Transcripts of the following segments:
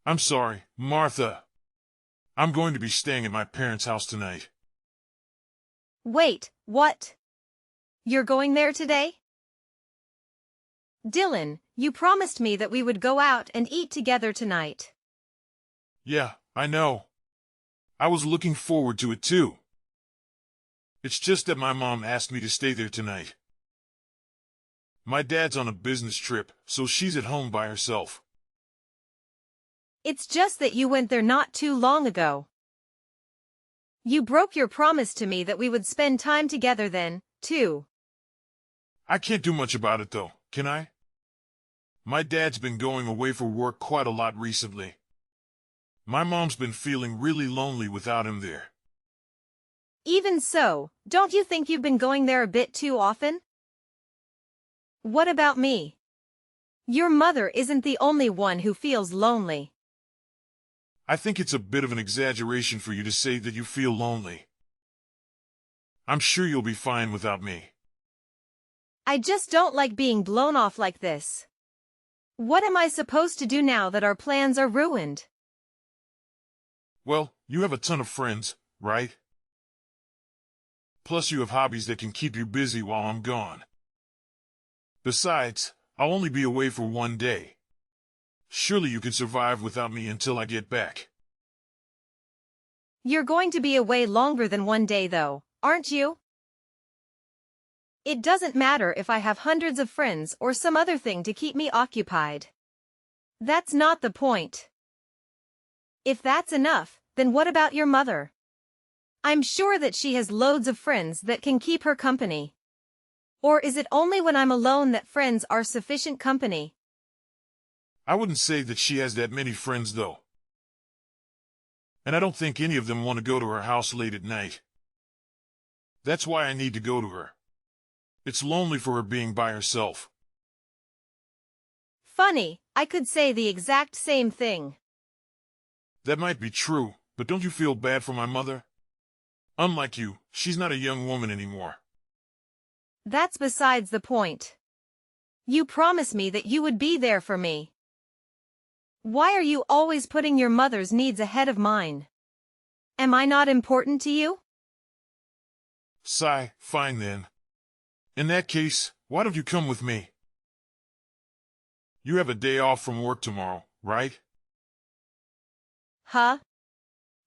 I'm sorry, Martha. I'm going to be staying at my parents' house tonight. Wait, what? You're going there today? Dylan, you promised me that we would go out and eat together tonight. Yeah, I know. I was looking forward to it too. It's just that my mom asked me to stay there tonight. My dad's on a business trip, so she's at home by herself. It's just that you went there not too long ago. You broke your promise to me that we would spend time together then, too. I can't do much about it though, can I? My dad's been going away for work quite a lot recently. My mom's been feeling really lonely without him there. Even so, don't you think you've been going there a bit too often? What about me? Your mother isn't the only one who feels lonely. I think it's a bit of an exaggeration for you to say that you feel lonely. I'm sure you'll be fine without me. I just don't like being blown off like this. What am I supposed to do now that our plans are ruined? Well, you have a ton of friends, right? Plus you have hobbies that can keep you busy while I'm gone. Besides, I'll only be away for one day. Surely you can survive without me until I get back. You're going to be away longer than one day though, aren't you? It doesn't matter if I have hundreds of friends or some other thing to keep me occupied. That's not the point. If that's enough, then what about your mother? I'm sure that she has loads of friends that can keep her company. Or is it only when I'm alone that friends are sufficient company? I wouldn't say that she has that many friends though. And I don't think any of them want to go to her house late at night. That's why I need to go to her. It's lonely for her being by herself. Funny, I could say the exact same thing. That might be true, but don't you feel bad for my mother? Unlike you, she's not a young woman anymore. That's besides the point. You promised me that you would be there for me. Why are you always putting your mother's needs ahead of mine? Am I not important to you? Sigh, fine then. In that case, why don't you come with me? You have a day off from work tomorrow, right? Huh?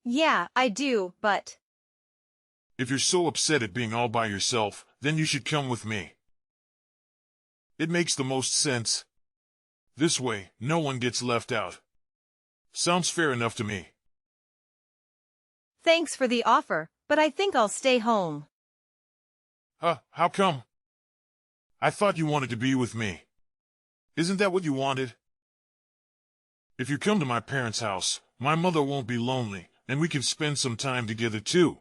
Yeah, I do, but... If you're so upset at being all by yourself, then you should come with me. It makes the most sense. This way, no one gets left out. Sounds fair enough to me. Thanks for the offer, but I think I'll stay home. How come? I thought you wanted to be with me. Isn't that what you wanted? If you come to my parents' house, my mother won't be lonely, and we can spend some time together too.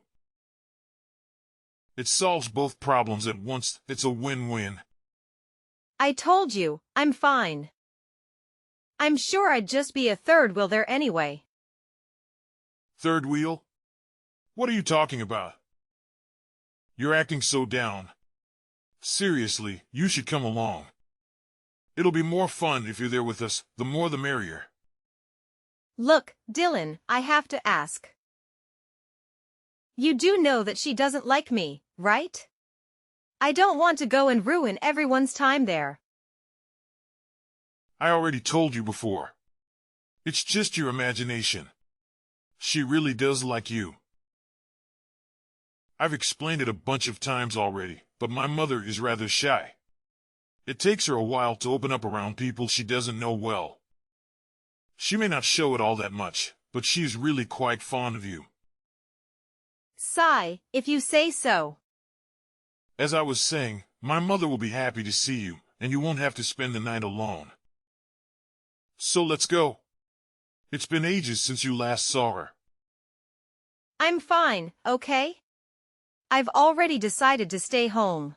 It solves both problems at once. It's a win-win. I told you, I'm fine. I'm sure I'd just be a third wheel there anyway. Third wheel? What are you talking about? You're acting so down. Seriously, you should come along. It'll be more fun if you're there with us, the more the merrier. Look, Dylan, I have to ask. You do know that she doesn't like me, right? I don't want to go and ruin everyone's time there. I already told you before. It's just your imagination. She really does like you. I've explained it a bunch of times already, but my mother is rather shy. It takes her a while to open up around people she doesn't know well. She may not show it all that much, but she's really quite fond of you. Sigh, if you say so. As I was saying, my mother will be happy to see you, and you won't have to spend the night alone. So let's go. It's been ages since you last saw her. I'm fine, okay? I've already decided to stay home.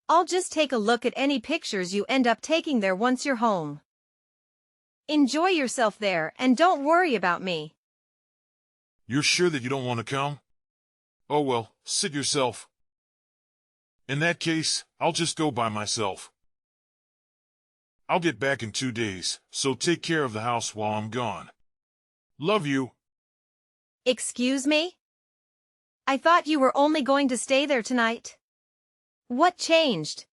I'll just take a look at any pictures you end up taking there once you're home. Enjoy yourself there and don't worry about me. You're sure that you don't want to come? Oh well, sit yourself. In that case, I'll just go by myself. I'll get back in 2 days, so take care of the house while I'm gone. Love you. Excuse me? I thought you were only going to stay there tonight. What changed?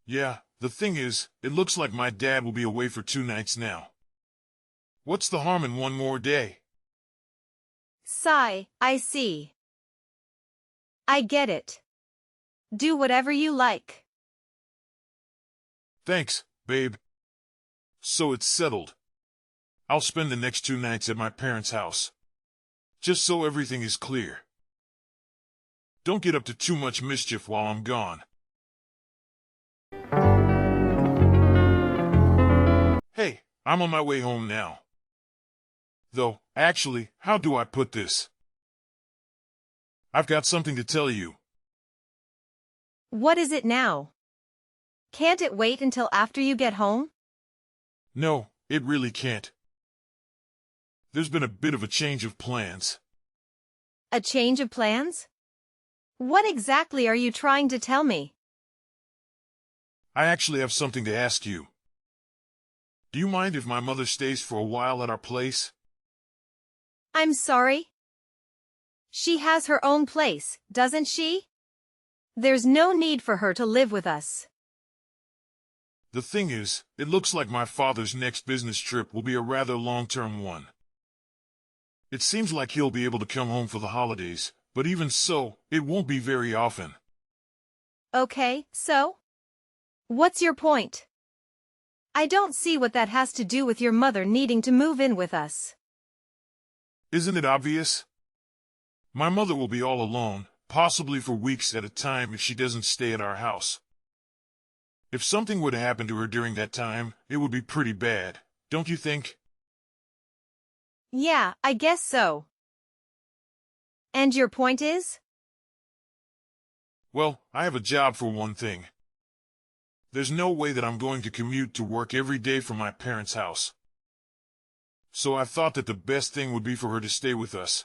Yeah, the thing is, it looks like my dad will be away for 2 nights now. What's the harm in one more day? Sigh, I see. I get it. Do whatever you like. Thanks, babe. So it's settled. I'll spend the next 2 nights at my parents' house. Just so everything is clear. Don't get up to too much mischief while I'm gone. Hey, I'm on my way home now. Though, actually, how do I put this? I've got something to tell you. What is it now? Can't it wait until after you get home? No, it really can't. There's been a bit of a change of plans. A change of plans? What exactly are you trying to tell me? I actually have something to ask you. Do you mind if my mother stays for a while at our place? I'm sorry? She has her own place, doesn't she? There's no need for her to live with us. The thing is, it looks like my father's next business trip will be a rather long-term one. It seems like he'll be able to come home for the holidays, but even so, it won't be very often. Okay, so? What's your point? I don't see what that has to do with your mother needing to move in with us. Isn't it obvious? My mother will be all alone, possibly for weeks at a time if she doesn't stay at our house. If something were to happen to her during that time, it would be pretty bad, don't you think? Yeah, I guess so. And your point is? Well, I have a job for one thing. There's no way that I'm going to commute to work every day from my parents' house. So I thought that the best thing would be for her to stay with us.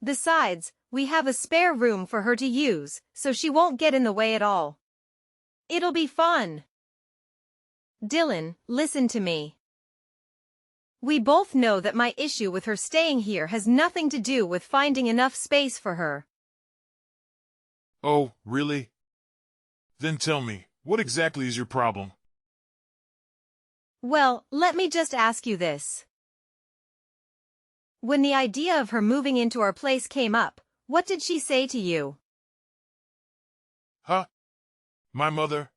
Besides, we have a spare room for her to use, so she won't get in the way at all. It'll be fun. Dylan, listen to me. We both know that my issue with her staying here has nothing to do with finding enough space for her. Oh, really? Then tell me, what exactly is your problem? Well, let me just ask you this. When the idea of her moving into our place came up, what did she say to you? Huh? My mother?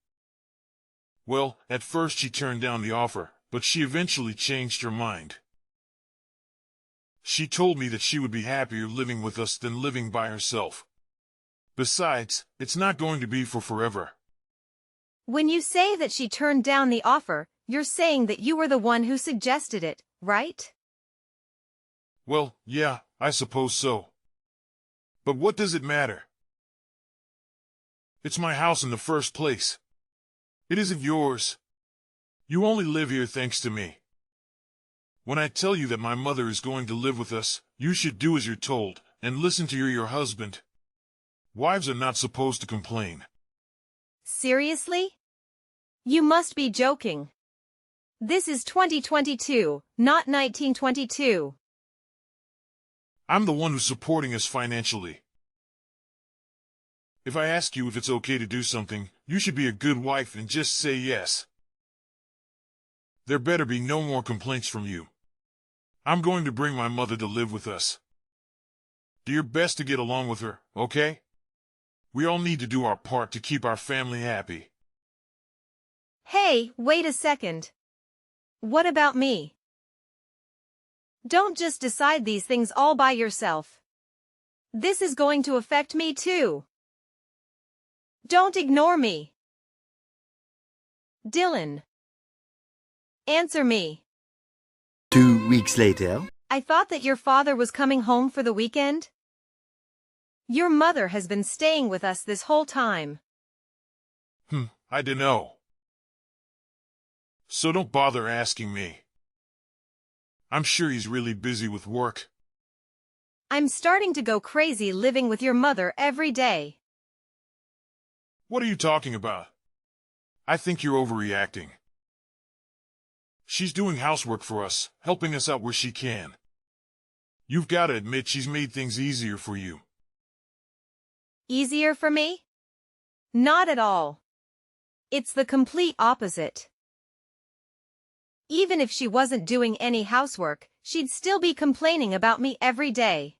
Well, at first she turned down the offer, but she eventually changed her mind. She told me that she would be happier living with us than living by herself. Besides, it's not going to be for forever. When you say that she turned down the offer, you're saying that you were the one who suggested it, right? Well, yeah, I suppose so. But what does it matter? It's my house in the first place. It isn't yours. You only live here thanks to me. When I tell you that my mother is going to live with us, you should do as you're told, and listen to your husband. Wives are not supposed to complain. Seriously? You must be joking. This is 2022, not 1922. I'm the one who's supporting us financially. If I ask you if it's okay to do something, you should be a good wife and just say yes. There better be no more complaints from you. I'm going to bring my mother to live with us. Do your best to get along with her, okay? We all need to do our part to keep our family happy. Hey, wait a second. What about me? Don't just decide these things all by yourself. This is going to affect me too. Don't ignore me. Dylan. Answer me. 2 weeks later. I thought that your father was coming home for the weekend? Your mother has been staying with us this whole time. I dunno. So don't bother asking me. I'm sure he's really busy with work. I'm starting to go crazy living with your mother every day. What are you talking about? I think you're overreacting. She's doing housework for us, helping us out where she can. You've got to admit she's made things easier for you. Easier for me? Not at all. It's the complete opposite. Even if she wasn't doing any housework, she'd still be complaining about me every day.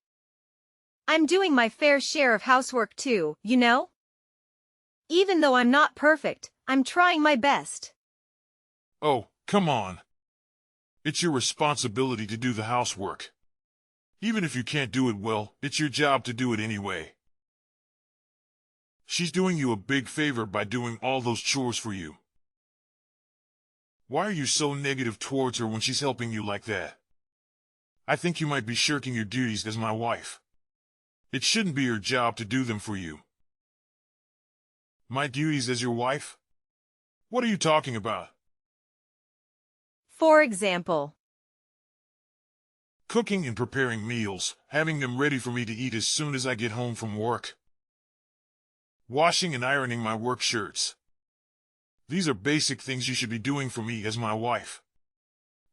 I'm doing my fair share of housework too, you know? Even though I'm not perfect, I'm trying my best. Oh, come on. It's your responsibility to do the housework. Even if you can't do it well, it's your job to do it anyway. She's doing you a big favor by doing all those chores for you. Why are you so negative towards her when she's helping you like that? I think you might be shirking your duties as my wife. It shouldn't be your job to do them for you. My duties as your wife? What are you talking about? For example, Cooking and preparing meals, having them ready for me to eat as soon as I get home from work. Washing and ironing my work shirts. These are basic things you should be doing for me as my wife.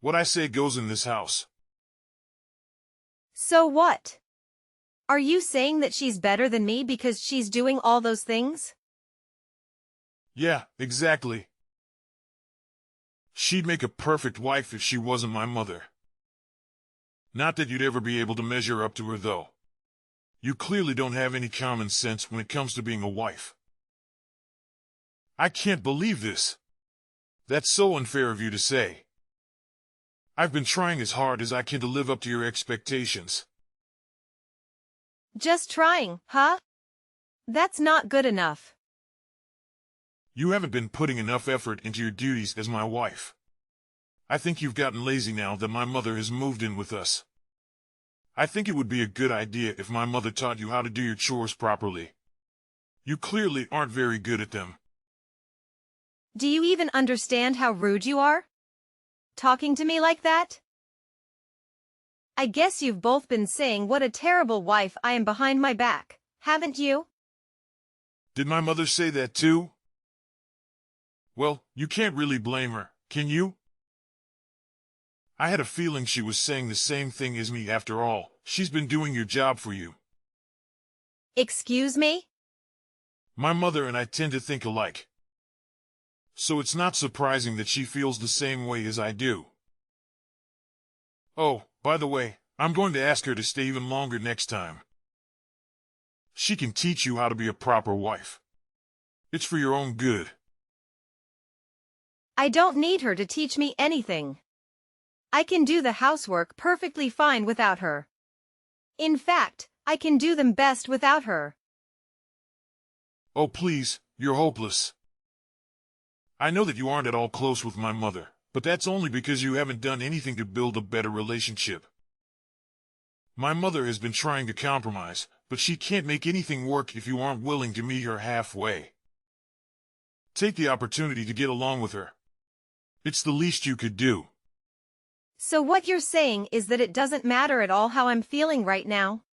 What I say goes in this house. so what? Are you saying that she's better than me because she's doing all those things? Yeah, exactly. She'd make a perfect wife if she wasn't my mother. Not that you'd ever be able to measure up to her, though. You clearly don't have any common sense when it comes to being a wife. I can't believe this. That's so unfair of you to say. I've been trying as hard as I can to live up to your expectations. Just trying, huh? That's not good enough. You haven't been putting enough effort into your duties as my wife. I think you've gotten lazy now that my mother has moved in with us. I think it would be a good idea if my mother taught you how to do your chores properly. You clearly aren't very good at them. Do you even understand how rude you are? Talking to me like that? I guess you've both been saying what a terrible wife I am behind my back, haven't you? Did my mother say that too? Well, you can't really blame her, can you? I had a feeling she was saying the same thing as me after all. She's been doing your job for you. Excuse me? My mother and I tend to think alike. So it's not surprising that she feels the same way as I do. Oh, by the way, I'm going to ask her to stay even longer next time. She can teach you how to be a proper wife. It's for your own good. I don't need her to teach me anything. I can do the housework perfectly fine without her. In fact, I can do them best without her. Oh, please, you're hopeless. I know that you aren't at all close with my mother, but that's only because you haven't done anything to build a better relationship. My mother has been trying to compromise, but she can't make anything work if you aren't willing to meet her halfway. Take the opportunity to get along with her. It's the least you could do. So what you're saying is that it doesn't matter at all how I'm feeling right now?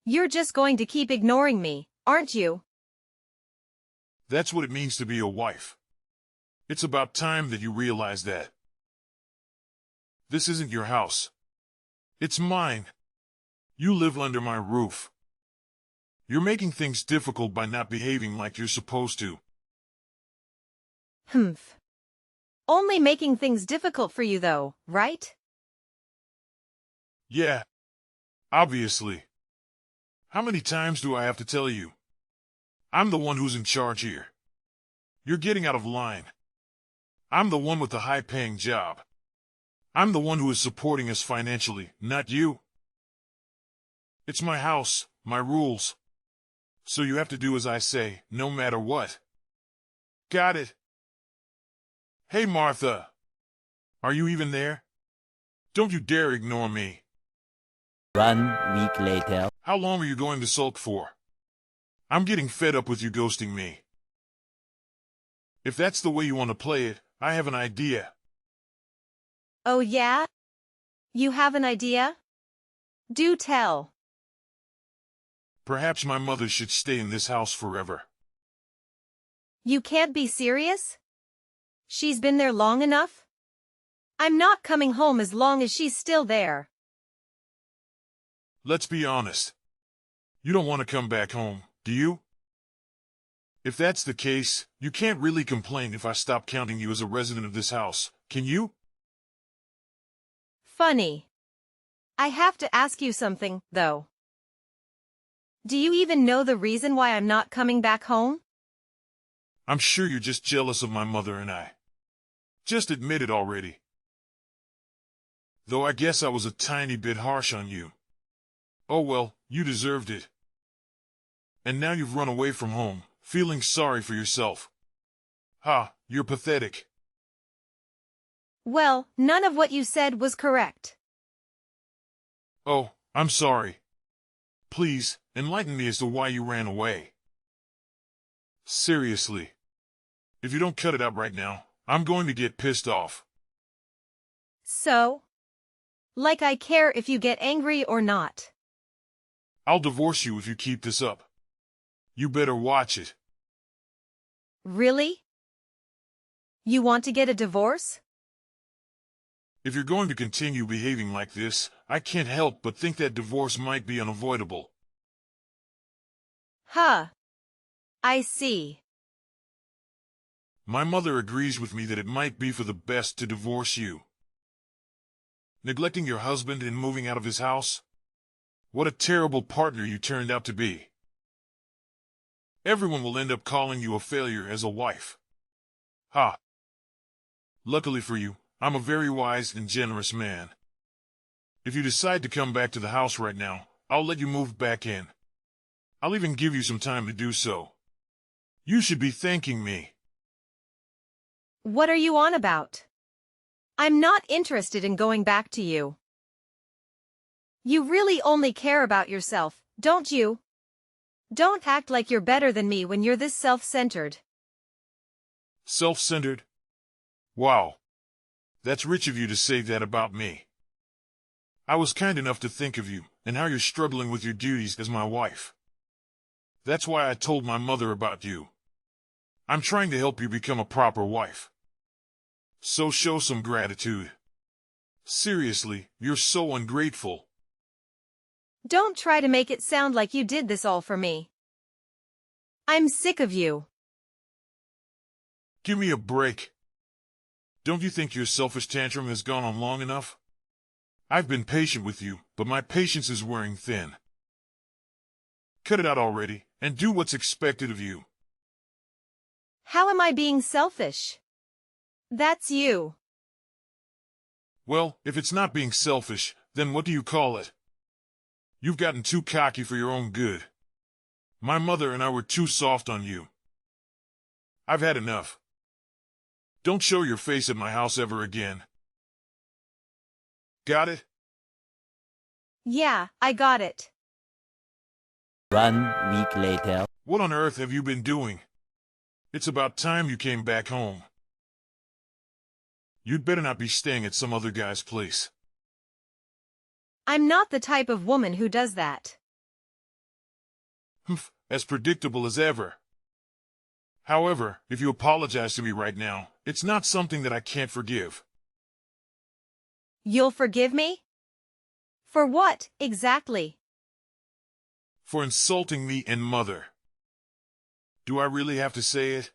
You're just going to keep ignoring me, aren't you? That's what it means to be a wife. It's about time that you realize that. This isn't your house. It's mine. You live under my roof. You're making things difficult by not behaving like you're supposed to. Humph. Only making things difficult for you though, right? Yeah. Obviously. How many times do I have to tell you? I'm the one who's in charge here. You're getting out of line. I'm the one with the high-paying job. I'm the one who is supporting us financially, not you. It's my house, my rules. So you have to do as I say, no matter what. Got it? Hey, Martha. Are you even there? Don't you dare ignore me. 1 week later. How long are you going to sulk for? I'm getting fed up with you ghosting me. If that's the way you want to play it, I have an idea. Oh yeah? You have an idea? Do tell. Perhaps my mother should stay in this house forever. You can't be serious? She's been there long enough? I'm not coming home as long as she's still there. Let's be honest. You don't want to come back home, do you? If that's the case, you can't really complain if I stop counting you as a resident of this house, can you? Funny. I have to ask you something, though. Do you even know the reason why I'm not coming back home? I'm sure you're just jealous of my mother and I. Just admit it already. Though I guess I was a tiny bit harsh on you. Oh well, you deserved it. And now you've run away from home, feeling sorry for yourself. Ha, you're pathetic. Well, none of what you said was correct. Oh, I'm sorry. Please, enlighten me as to why you ran away. Seriously. If you don't cut it out right now, I'm going to get pissed off. So? Like I care if you get angry or not. I'll divorce you if you keep this up. You better watch it. Really? You want to get a divorce? If you're going to continue behaving like this, I can't help but think that divorce might be unavoidable. Huh. I see. My mother agrees with me that it might be for the best to divorce you. Neglecting your husband and moving out of his house? What a terrible partner you turned out to be. Everyone will end up calling you a failure as a wife. Ha! Luckily for you, I'm a very wise and generous man. If you decide to come back to the house right now, I'll let you move back in. I'll even give you some time to do so. You should be thanking me. What are you on about? I'm not interested in going back to you. You really only care about yourself, don't you? Don't act like you're better than me when you're this self-centered. Self-centered? Wow. That's rich of you to say that about me. I was kind enough to think of you and how you're struggling with your duties as my wife. That's why I told my mother about you. I'm trying to help you become a proper wife. So show some gratitude. Seriously, you're so ungrateful. Don't try to make it sound like you did this all for me. I'm sick of you. Give me a break. Don't you think your selfish tantrum has gone on long enough? I've been patient with you, but my patience is wearing thin. Cut it out already, and do what's expected of you. How am I being selfish? That's you. Well, if it's not being selfish, then what do you call it? You've gotten too cocky for your own good. My mother and I were too soft on you. I've had enough. Don't show your face at my house ever again. Got it? Yeah, I got it. 1 week later. What on earth have you been doing? It's about time you came back home. You'd better not be staying at some other guy's place. I'm not the type of woman who does that. Humph, as predictable as ever. However, if you apologize to me right now, it's not something that I can't forgive. You'll forgive me? For what, exactly? For insulting me and Mother. Do I really have to say it?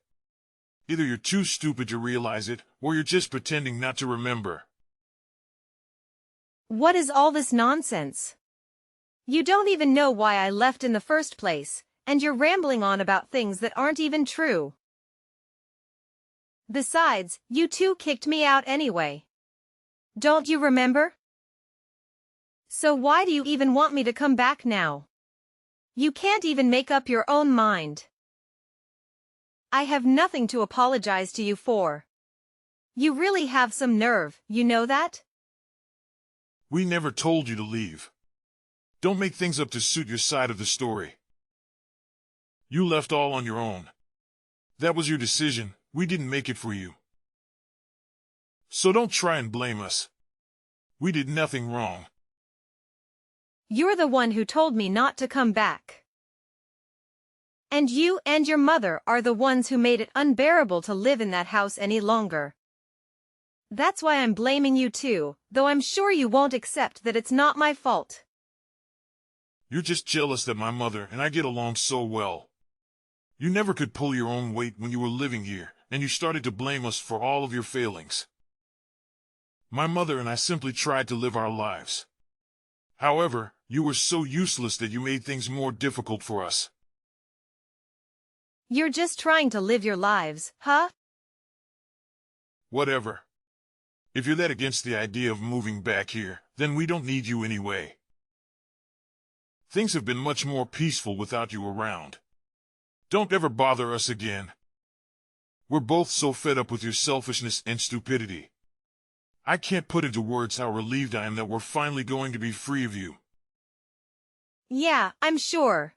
Either you're too stupid to realize it, or you're just pretending not to remember. What is all this nonsense? You don't even know why I left in the first place, and you're rambling on about things that aren't even true. Besides, you two kicked me out anyway. Don't you remember? So why do you even want me to come back now? You can't even make up your own mind. I have nothing to apologize to you for. You really have some nerve, you know that? We never told you to leave. Don't make things up to suit your side of the story. You left all on your own. That was your decision, we didn't make it for you. So don't try and blame us. We did nothing wrong. You're the one who told me not to come back. And you and your mother are the ones who made it unbearable to live in that house any longer. That's why I'm blaming you too, though I'm sure you won't accept that it's not my fault. You're just jealous that my mother and I get along so well. You never could pull your own weight when you were living here, and you started to blame us for all of your failings. My mother and I simply tried to live our lives. However, you were so useless that you made things more difficult for us. You're just trying to live your lives, huh? Whatever. If you're that against the idea of moving back here, then we don't need you anyway. Things have been much more peaceful without you around. Don't ever bother us again. We're both so fed up with your selfishness and stupidity. I can't put into words how relieved I am that we're finally going to be free of you. Yeah, I'm sure.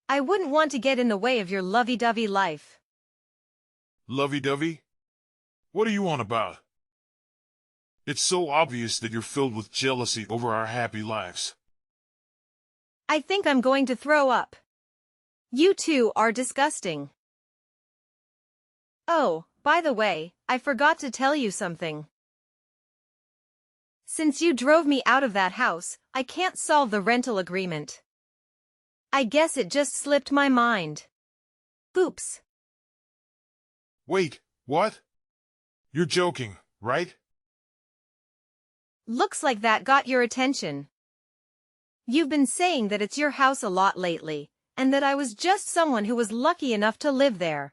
I wouldn't want to get in the way of your lovey-dovey life. Lovey-dovey? What are you on about? It's so obvious that you're filled with jealousy over our happy lives. I think I'm going to throw up. You two are disgusting. Oh, by the way, I forgot to tell you something. Since you drove me out of that house, I can't solve the rental agreement. I guess it just slipped my mind. Oops. Wait, what? You're joking, right? Looks like that got your attention. You've been saying that it's your house a lot lately, and that I was just someone who was lucky enough to live there.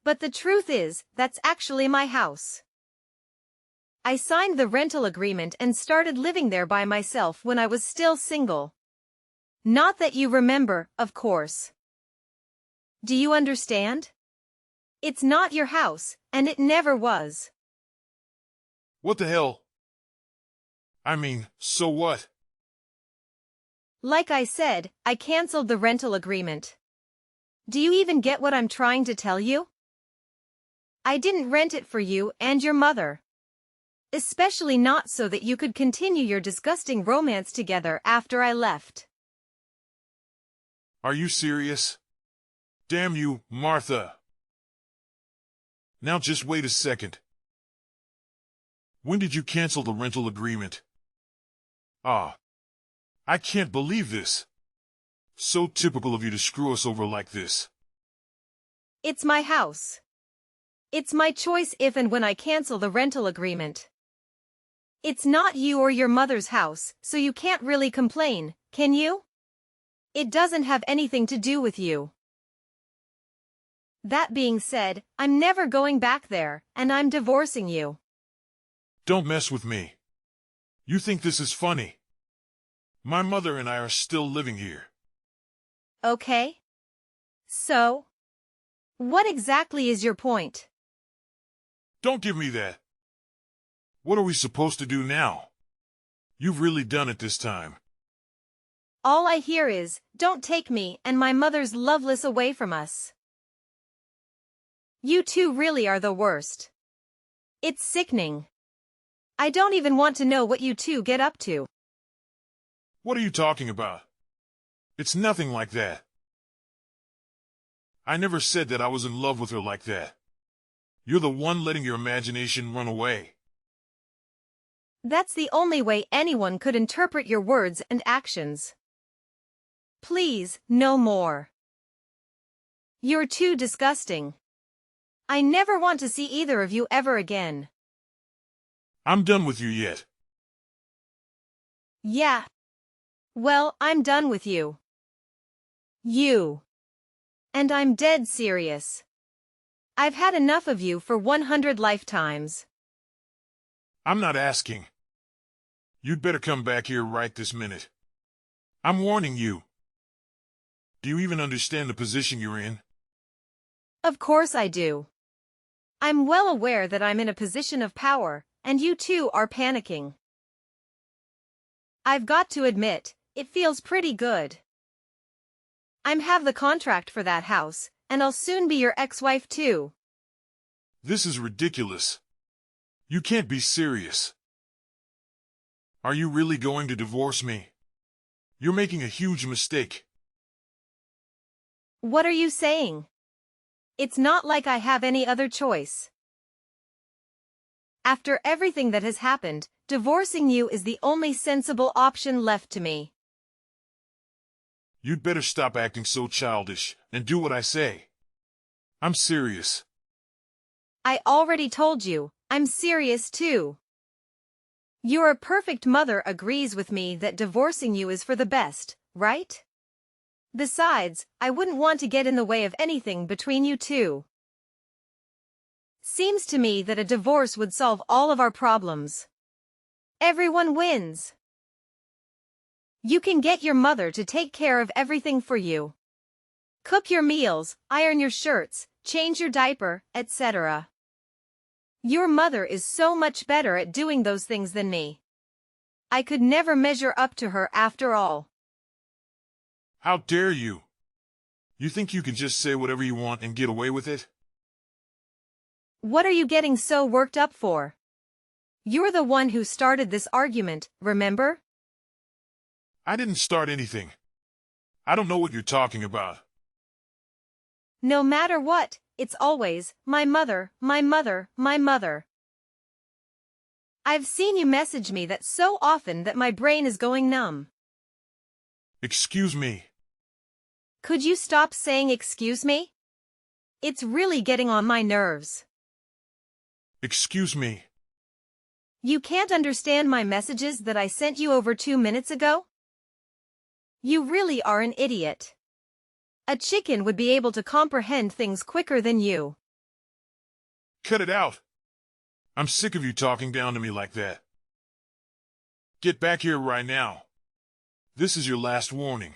But the truth is, that's actually my house. I signed the rental agreement and started living there by myself when I was still single. Not that you remember, of course. Do you understand? It's not your house, and it never was. What the hell? I mean, so what? Like I said, I canceled the rental agreement. Do you even get what I'm trying to tell you? I didn't rent it for you and your mother. Especially not so that you could continue your disgusting romance together after I left. Are you serious? Damn you, Martha. Now just wait a second. When did you cancel the rental agreement? Ah. I can't believe this. So typical of you to screw us over like this. It's my house. It's my choice if and when I cancel the rental agreement. It's not you or your mother's house, so you can't really complain, can you? It doesn't have anything to do with you. That being said, I'm never going back there, and I'm divorcing you. Don't mess with me. You think this is funny? My mother and I are still living here. Okay. So, what exactly is your point? Don't give me that. What are we supposed to do now? You've really done it this time. All I hear is, don't take me and my mother's Loveless away from us. You two really are the worst. It's sickening. I don't even want to know what you two get up to. What are you talking about? It's nothing like that. I never said that I was in love with her like that. You're the one letting your imagination run away. That's the only way anyone could interpret your words and actions. Please, no more. You're too disgusting. I never want to see either of you ever again. I'm done with you yet. Yeah. Well, I'm done with you. You. And I'm dead serious. I've had enough of you for 100 lifetimes. I'm not asking. You'd better come back here right this minute. I'm warning you. Do you even understand the position you're in? Of course I do. I'm well aware that I'm in a position of power, and you two are panicking. I've got to admit, it feels pretty good. I'm have the contract for that house, and I'll soon be your ex-wife too. This is ridiculous. You can't be serious. Are you really going to divorce me? You're making a huge mistake. What are you saying? It's not like I have any other choice. After everything that has happened, divorcing you is the only sensible option left to me. You'd better stop acting so childish and do what I say. I'm serious. I already told you, I'm serious too. Your perfect mother agrees with me that divorcing you is for the best, right? Besides, I wouldn't want to get in the way of anything between you two. Seems to me that a divorce would solve all of our problems. Everyone wins. You can get your mother to take care of everything for you. Cook your meals, iron your shirts, change your diaper, etc. Your mother is so much better at doing those things than me. I could never measure up to her after all. How dare you? You think you can just say whatever you want and get away with it? What are you getting so worked up for? You're the one who started this argument, remember? I didn't start anything. I don't know what you're talking about. No matter what, it's always, my mother, my mother, my mother. I've seen you message me that so often that my brain is going numb. Excuse me. Could you stop saying excuse me? It's really getting on my nerves. Excuse me. You can't understand my messages that I sent you over 2 minutes ago? You really are an idiot. A chicken would be able to comprehend things quicker than you. Cut it out. I'm sick of you talking down to me like that. Get back here right now. This is your last warning.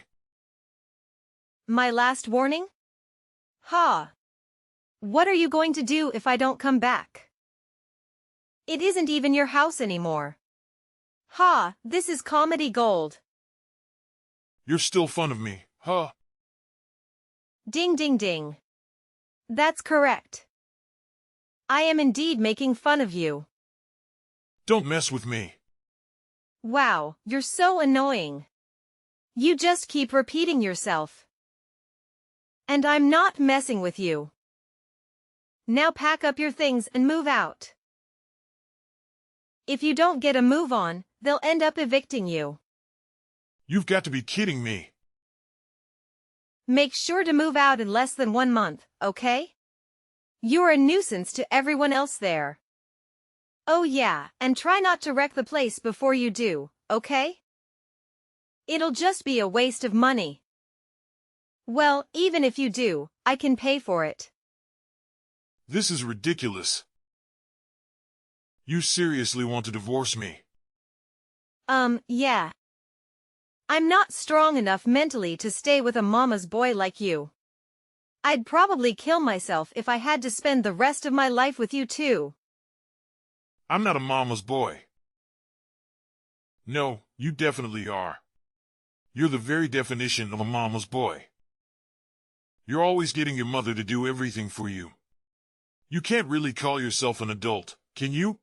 My last warning? Ha! What are you going to do if I don't come back? It isn't even your house anymore. Ha! This is comedy gold. You're still fun of me, huh? Ding ding ding. That's correct. I am indeed making fun of you. Don't mess with me. Wow, you're so annoying. You just keep repeating yourself. And I'm not messing with you. Now pack up your things and move out. If you don't get a move on, they'll end up evicting you. You've got to be kidding me. Make sure to move out in less than 1 month, okay? You're a nuisance to everyone else there. Oh yeah, and try not to wreck the place before you do, okay? It'll just be a waste of money. Well, even if you do, I can pay for it. This is ridiculous. You seriously want to divorce me? Yeah. I'm not strong enough mentally to stay with a mama's boy like you. I'd probably kill myself if I had to spend the rest of my life with you too. I'm not a mama's boy. No, you definitely are. You're the very definition of a mama's boy. You're always getting your mother to do everything for you. You can't really call yourself an adult, can you?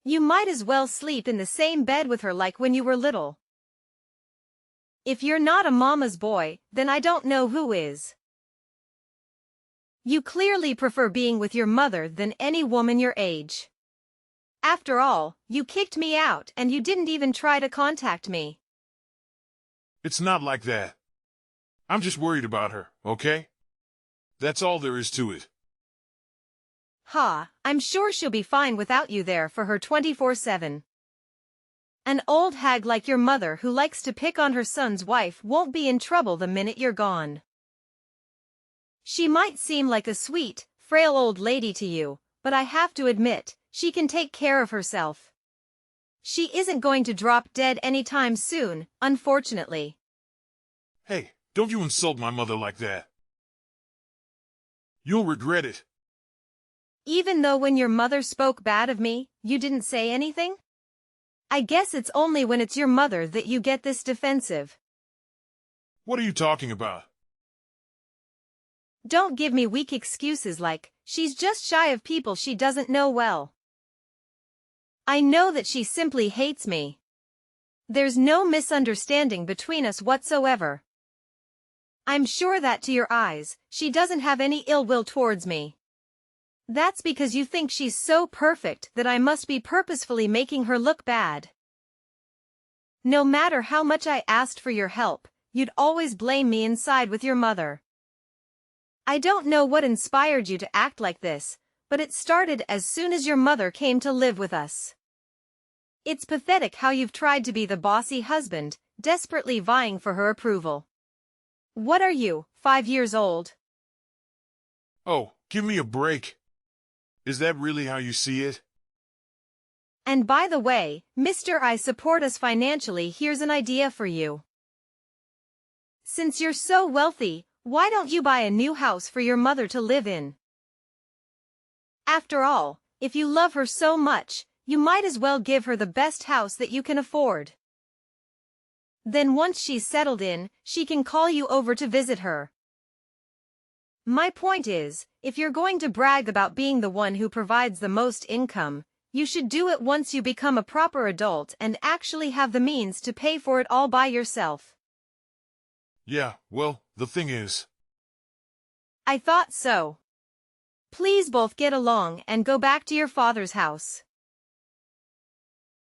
You might as well sleep in the same bed with her like when you were little. If you're not a mama's boy, then I don't know who is. You clearly prefer being with your mother than any woman your age. After all, you kicked me out and you didn't even try to contact me. It's not like that. I'm just worried about her, okay? That's all there is to it. Ha, I'm sure she'll be fine without you there for her 24/7. An old hag like your mother who likes to pick on her son's wife won't be in trouble the minute you're gone. She might seem like a sweet, frail old lady to you, but I have to admit, she can take care of herself. She isn't going to drop dead anytime soon, unfortunately. Hey, don't you insult my mother like that. You'll regret it. Even though when your mother spoke bad of me, you didn't say anything? I guess it's only when it's your mother that you get this defensive. What are you talking about? Don't give me weak excuses like, she's just shy of people she doesn't know well. I know that she simply hates me. There's no misunderstanding between us whatsoever. I'm sure that to your eyes, she doesn't have any ill will towards me. That's because you think she's so perfect that I must be purposefully making her look bad. No matter how much I asked for your help, you'd always blame me and side with your mother. I don't know what inspired you to act like this, but it started as soon as your mother came to live with us. It's pathetic how you've tried to be the bossy husband, desperately vying for her approval. What are you, 5 years old? Oh, give me a break. Is that really how you see it? And by the way, Mr. I support us financially. Here's an idea for you. Since you're so wealthy, why don't you buy a new house for your mother to live in? After all, if you love her so much, you might as well give her the best house that you can afford. Then once she's settled in, she can call you over to visit her. My point is, if you're going to brag about being the one who provides the most income, you should do it once you become a proper adult and actually have the means to pay for it all by yourself. Yeah, well, the thing is... I thought so. Please both get along and go back to your father's house.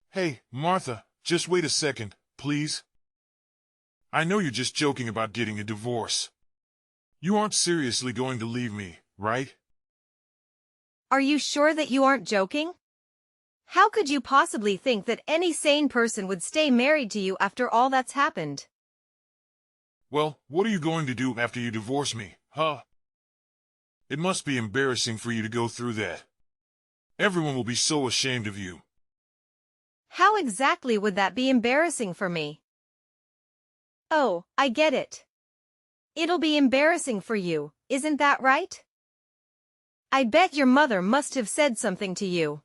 Hey, Martha, just wait a second, please. I know you're just joking about getting a divorce. You aren't seriously going to leave me, right? Are you sure that you aren't joking? How could you possibly think that any sane person would stay married to you after all that's happened? Well, what are you going to do after you divorce me, huh? It must be embarrassing for you to go through that. Everyone will be so ashamed of you. How exactly would that be embarrassing for me? Oh, I get it. It'll be embarrassing for you, isn't that right? I bet your mother must have said something to you.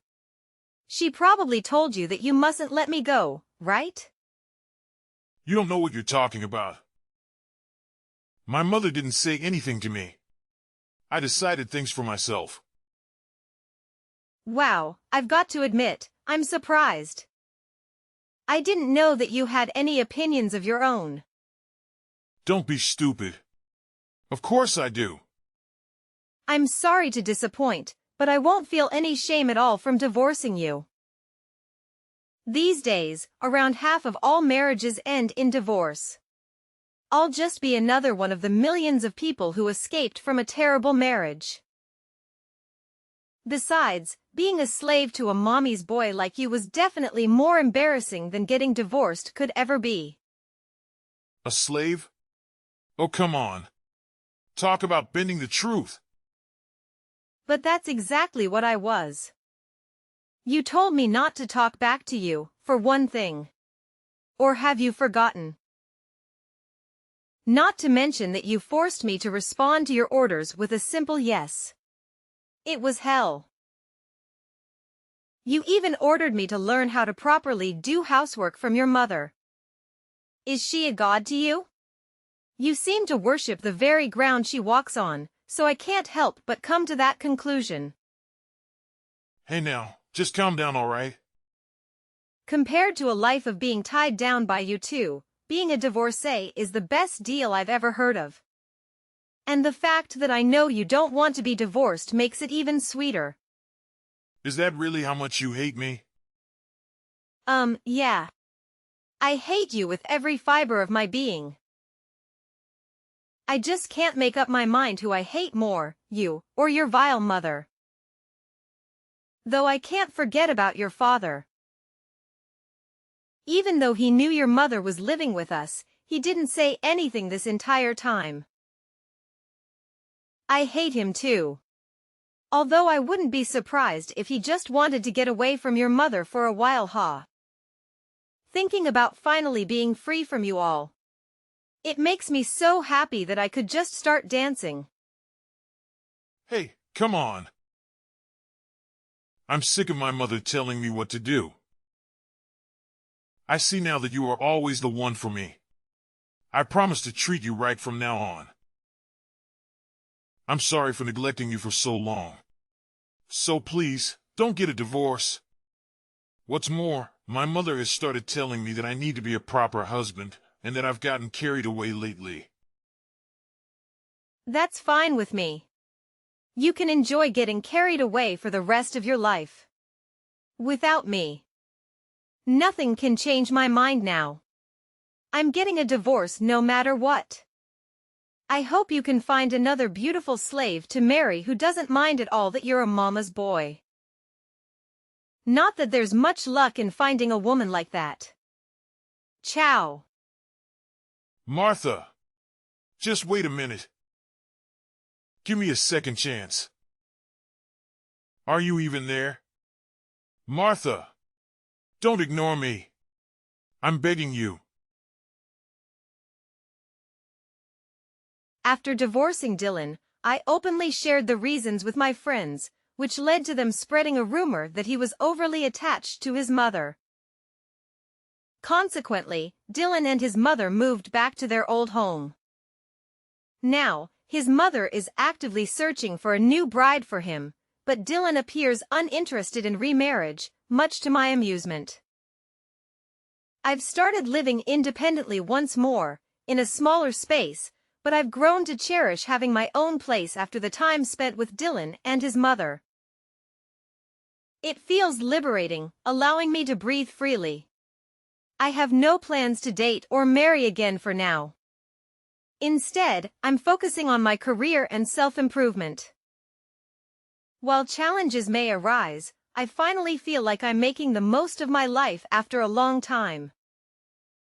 She probably told you that you mustn't let me go, right? You don't know what you're talking about. My mother didn't say anything to me. I decided things for myself. Wow, I've got to admit, I'm surprised. I didn't know that you had any opinions of your own. Don't be stupid. Of course I do. I'm sorry to disappoint, but I won't feel any shame at all from divorcing you. These days, around half of all marriages end in divorce. I'll just be another one of the millions of people who escaped from a terrible marriage. Besides, being a slave to a mommy's boy like you was definitely more embarrassing than getting divorced could ever be. A slave? Oh, come on. Talk about bending the truth. But that's exactly what I was. You told me not to talk back to you, for one thing. Or have you forgotten? Not to mention that you forced me to respond to your orders with a simple yes. It was hell. You even ordered me to learn how to properly do housework from your mother. Is she a god to you? You seem to worship the very ground she walks on, so I can't help but come to that conclusion. Hey now, just calm down, all right? Compared to a life of being tied down by you two, being a divorcee is the best deal I've ever heard of. And the fact that I know you don't want to be divorced makes it even sweeter. Is that really how much you hate me? Yeah. I hate you with every fiber of my being. I just can't make up my mind who I hate more, you, or your vile mother. Though I can't forget about your father. Even though he knew your mother was living with us, he didn't say anything this entire time. I hate him too. Although I wouldn't be surprised if he just wanted to get away from your mother for a while, Thinking about finally being free from you all. It makes me so happy that I could just start dancing. Hey, come on. I'm sick of my mother telling me what to do. I see now that you are always the one for me. I promise to treat you right from now on. I'm sorry for neglecting you for so long. So please, don't get a divorce. What's more, my mother has started telling me that I need to be a proper husband, and that I've gotten carried away lately. That's fine with me. You can enjoy getting carried away for the rest of your life. Without me. Nothing can change my mind now. I'm getting a divorce no matter what. I hope you can find another beautiful slave to marry who doesn't mind at all that you're a mama's boy. Not that there's much luck in finding a woman like that. Ciao. Martha. Just wait a minute. Give me a second chance. Are you even there? Martha. Don't ignore me. I'm begging you. After divorcing Dylan, I openly shared the reasons with my friends, which led to them spreading a rumor that he was overly attached to his mother. Consequently, Dylan and his mother moved back to their old home. Now, his mother is actively searching for a new bride for him, but Dylan appears uninterested in remarriage, much to my amusement. I've started living independently once more, in a smaller space, but I've grown to cherish having my own place after the time spent with Dylan and his mother. It feels liberating, allowing me to breathe freely. I have no plans to date or marry again for now. Instead, I'm focusing on my career and self-improvement. While challenges may arise, I finally feel like I'm making the most of my life after a long time.